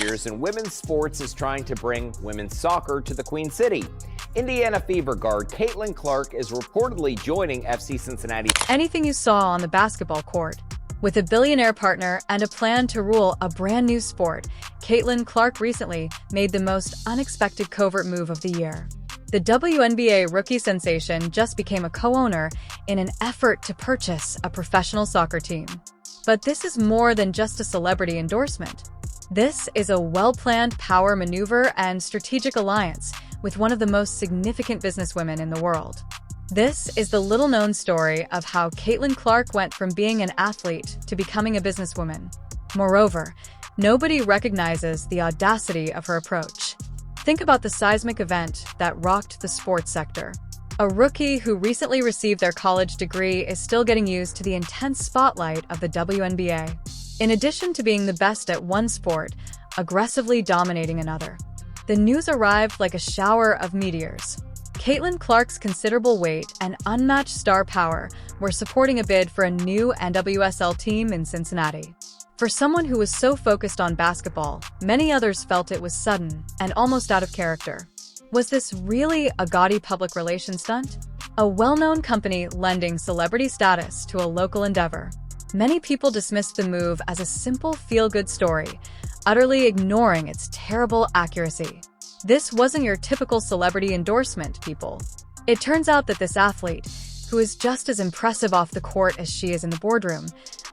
years, and women's sports is trying to bring women's soccer to the Queen City. Indiana Fever guard Caitlin Clark is reportedly joining FC Cincinnati. Anything you saw on the basketball court. With a billionaire partner and a plan to rule a brand new sport, Caitlin Clark recently made the most unexpected covert move of the year. The WNBA rookie sensation just became a co-owner in an effort to purchase a professional soccer team. But this is more than just a celebrity endorsement. This is a well-planned power maneuver and strategic alliance with one of the most significant businesswomen in the world. This is the little-known story of how Caitlin Clark went from being an athlete to becoming a businesswoman. Moreover, nobody recognizes the audacity of her approach. Think about the seismic event that rocked the sports sector. A rookie who recently received their college degree is still getting used to the intense spotlight of the WNBA. In addition to being the best at one sport, aggressively dominating another. The news arrived like a shower of meteors. Caitlin Clark's considerable weight and unmatched star power were supporting a bid for a new NWSL team in Cincinnati. For someone who was so focused on basketball, many others felt it was sudden and almost out of character. Was this really a gaudy public relations stunt? A well-known company lending celebrity status to a local endeavor. Many people dismissed the move as a simple feel-good story, utterly ignoring its terrible accuracy. This wasn't your typical celebrity endorsement, people. It turns out that this athlete, who is just as impressive off the court as she is in the boardroom,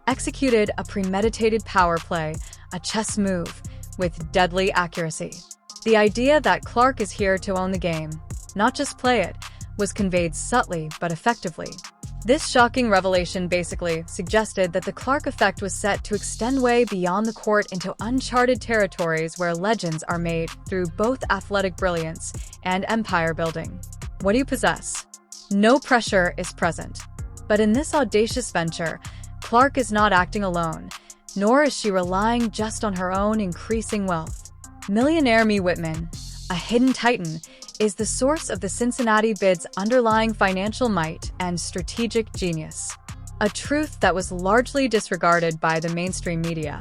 executed a premeditated power play, a chess move, with deadly accuracy. The idea that Clark is here to own the game, not just play it, was conveyed subtly but effectively. This shocking revelation basically suggested that the Clark effect was set to extend way beyond the court into uncharted territories where legends are made through both athletic brilliance and empire building. What do you possess? No pressure is present. But in this audacious venture, Clark is not acting alone, nor is she relying just on her own increasing wealth. Millionaire Mee Whitman, a hidden titan, is the source of the Cincinnati bid's underlying financial might and strategic genius. A truth that was largely disregarded by the mainstream media.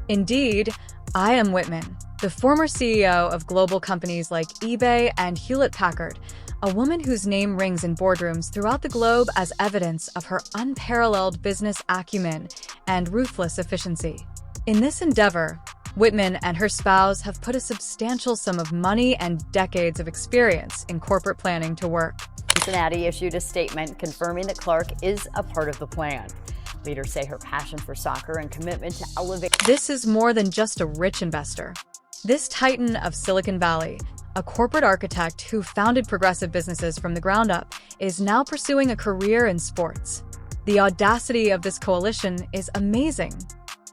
Indeed, I am Whitman, the former CEO of global companies like eBay and Hewlett-Packard, a woman whose name rings in boardrooms throughout the globe as evidence of her unparalleled business acumen and ruthless efficiency. In this endeavor, Whitman and her spouse have put a substantial sum of money and decades of experience in corporate planning to work. Cincinnati issued a statement confirming that Clark is a part of the plan. Leaders say her passion for soccer and commitment to elevate. This is more than just a rich investor. This titan of Silicon Valley, a corporate architect who founded progressive businesses from the ground up, is now pursuing a career in sports. The audacity of this coalition is amazing.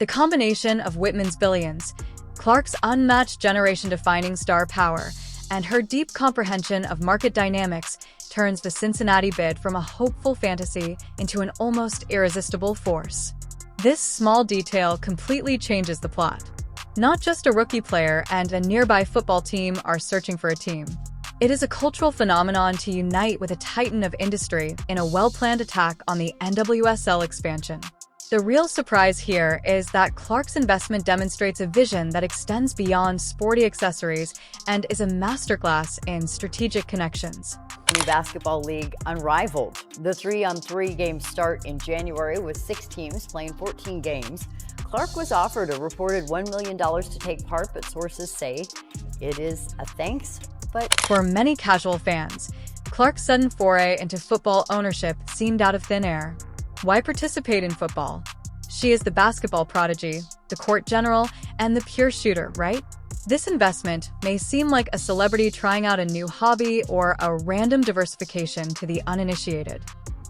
The combination of Whitman's billions, Clark's unmatched generation-defining star power, and her deep comprehension of market dynamics turns the Cincinnati bid from a hopeful fantasy into an almost irresistible force. This small detail completely changes the plot. Not just a rookie player and a nearby football team are searching for a team. It is a cultural phenomenon to unite with a titan of industry in a well-planned attack on the NWSL expansion. The real surprise here is that Clark's investment demonstrates a vision that extends beyond sporty accessories and is a masterclass in strategic connections. New basketball league unrivaled. The 3-on-3 games start in January with 6 teams playing 14 games. Clark was offered a reported $1 million to take part, but sources say it is a thanks, but... For many casual fans, Clark's sudden foray into football ownership seemed out of thin air. Why participate in football? She is the basketball prodigy, the court general, and the pure shooter, right? This investment may seem like a celebrity trying out a new hobby or a random diversification to the uninitiated.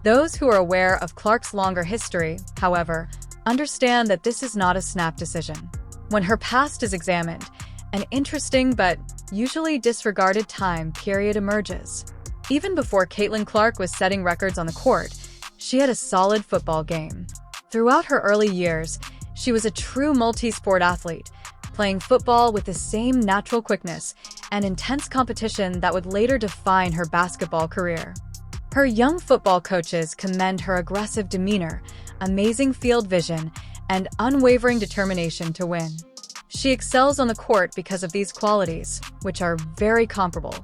Those who are aware of Clark's longer history, however, understand that this is not a snap decision. When her past is examined, an interesting but usually disregarded time period emerges. Even before Caitlin Clark was setting records on the court, she had a solid football game. Throughout her early years, she was a true multi-sport athlete, playing football with the same natural quickness and intense competition that would later define her basketball career. Her young football coaches commend her aggressive demeanor, amazing field vision, and unwavering determination to win. She excels on the court because of these qualities, which are very comparable.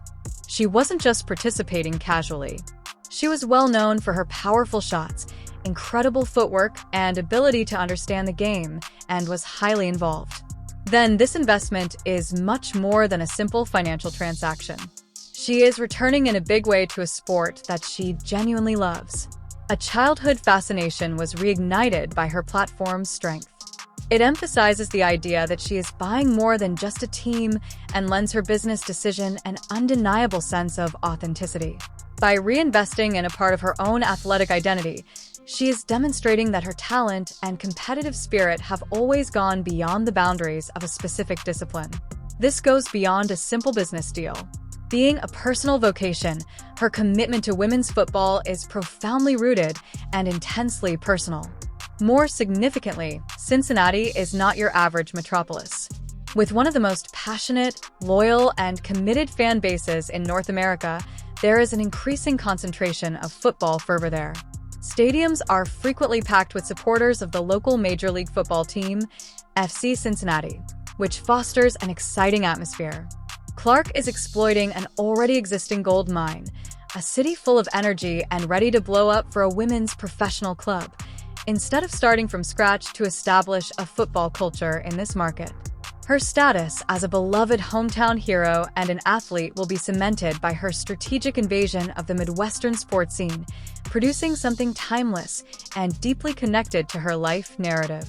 She wasn't just participating casually. She was well known for her powerful shots, incredible footwork, and ability to understand the game, and was highly involved. Then this investment is much more than a simple financial transaction. She is returning in a big way to a sport that she genuinely loves. A childhood fascination was reignited by her platform's strength. It emphasizes the idea that she is buying more than just a team and lends her business decision an undeniable sense of authenticity. By reinvesting in a part of her own athletic identity, she is demonstrating that her talent and competitive spirit have always gone beyond the boundaries of a specific discipline. This goes beyond a simple business deal. Being a personal vocation, her commitment to women's football is profoundly rooted and intensely personal. More significantly, Cincinnati is not your average metropolis. With one of the most passionate, loyal, and committed fan bases in North America, there is an increasing concentration of football fervor there. Stadiums are frequently packed with supporters of the local Major League Football team, FC Cincinnati, which fosters an exciting atmosphere. Clark is exploiting an already existing gold mine, a city full of energy and ready to blow up for a women's professional club, instead of starting from scratch to establish a football culture in this market. Her status as a beloved hometown hero and an athlete will be cemented by her strategic invasion of the Midwestern sports scene, producing something timeless and deeply connected to her life narrative.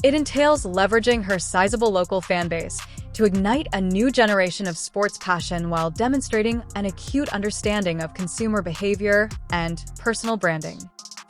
It entails leveraging her sizable local fan base to ignite a new generation of sports passion while demonstrating an acute understanding of consumer behavior and personal branding.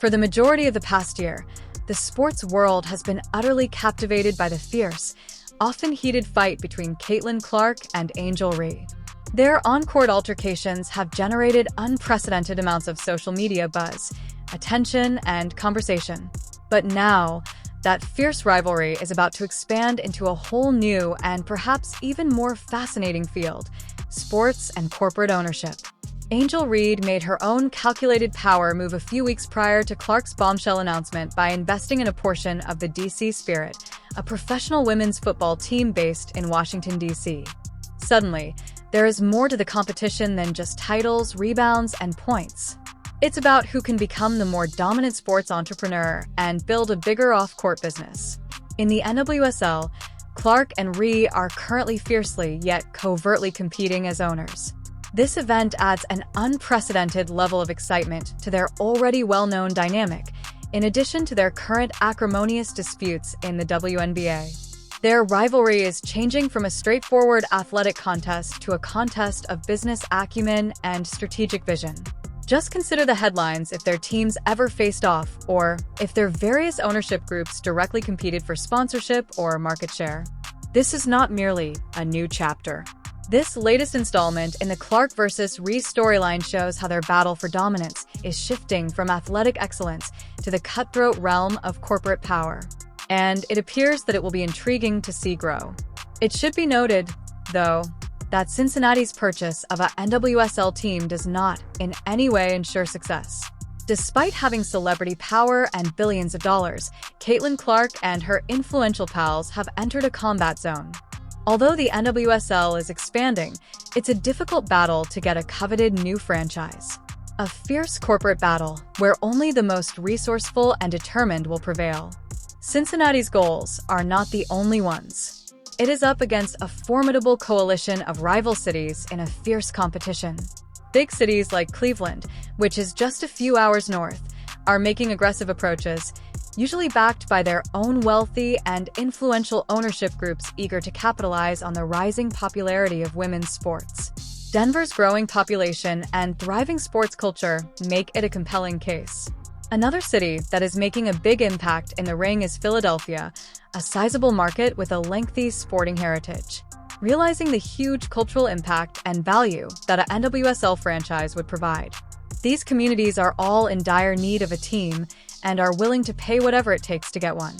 For the majority of the past year, the sports world has been utterly captivated by the fierce, often heated fight between Caitlin Clark and Angel Reese. Their on-court altercations have generated unprecedented amounts of social media buzz, attention, and conversation. But now, that fierce rivalry is about to expand into a whole new and perhaps even more fascinating field: sports and corporate ownership. Angel Reese made her own calculated power move a few weeks prior to Clark's bombshell announcement by investing in a portion of the DC Spirit, a professional women's football team based in Washington, D.C. Suddenly, there is more to the competition than just titles, rebounds, and points. It's about who can become the more dominant sports entrepreneur and build a bigger off-court business. In the NWSL, Clark and Reese are currently fiercely yet covertly competing as owners. This event adds an unprecedented level of excitement to their already well-known dynamic, in addition to their current acrimonious disputes in the WNBA. Their rivalry is changing from a straightforward athletic contest to a contest of business acumen and strategic vision. Just consider the headlines if their teams ever faced off, or if their various ownership groups directly competed for sponsorship or market share. This is not merely a new chapter. This latest installment in the Clark versus Reese storyline shows how their battle for dominance is shifting from athletic excellence to the cutthroat realm of corporate power. And it appears that it will be intriguing to see grow. It should be noted, though, that Cincinnati's purchase of a NWSL team does not in any way ensure success. Despite having celebrity power and billions of dollars, Caitlin Clark and her influential pals have entered a combat zone. Although the NWSL is expanding, it's a difficult battle to get a coveted new franchise. A fierce corporate battle where only the most resourceful and determined will prevail. Cincinnati's goals are not the only ones. It is up against a formidable coalition of rival cities in a fierce competition. Big cities like Cleveland, which is just a few hours north, are making aggressive approaches, usually backed by their own wealthy and influential ownership groups eager to capitalize on the rising popularity of women's sports. Denver's growing population and thriving sports culture make it a compelling case. Another city that is making a big impact in the ring is Philadelphia, a sizable market with a lengthy sporting heritage. Realizing the huge cultural impact and value that a NWSL franchise would provide. These communities are all in dire need of a team and are willing to pay whatever it takes to get one.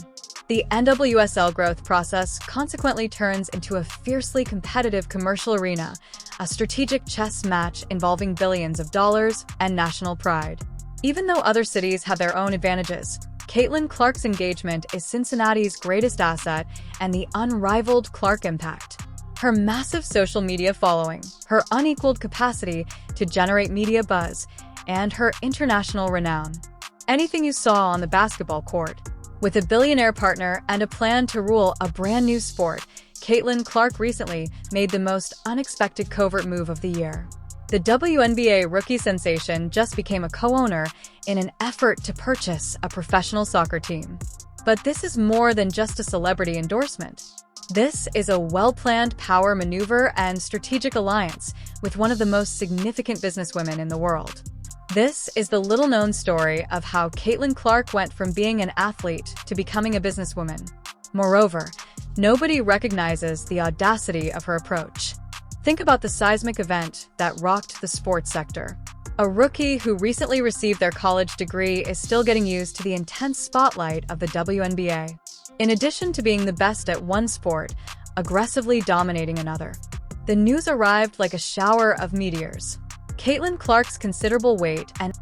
The NWSL growth process consequently turns into a fiercely competitive commercial arena, a strategic chess match involving billions of dollars and national pride. Even though other cities have their own advantages, Caitlin Clark's engagement is Cincinnati's greatest asset and the unrivaled Clark impact. Her massive social media following, her unequaled capacity to generate media buzz, and her international renown. Anything you saw on the basketball court. With a billionaire partner and a plan to rule a brand new sport, Caitlin Clark recently made the most unexpected covert move of the year. The WNBA rookie sensation just became a co-owner in an effort to purchase a professional soccer team. But this is more than just a celebrity endorsement. This is a well-planned power maneuver and strategic alliance with one of the most significant businesswomen in the world. This is the little-known story of how Caitlin Clark went from being an athlete to becoming a businesswoman. Moreover, nobody recognizes the audacity of her approach. Think about the seismic event that rocked the sports sector. A rookie who recently received their college degree is still getting used to the intense spotlight of the WNBA. In addition to being the best at one sport, aggressively dominating another. The news arrived like a shower of meteors. Caitlin Clark's considerable weight and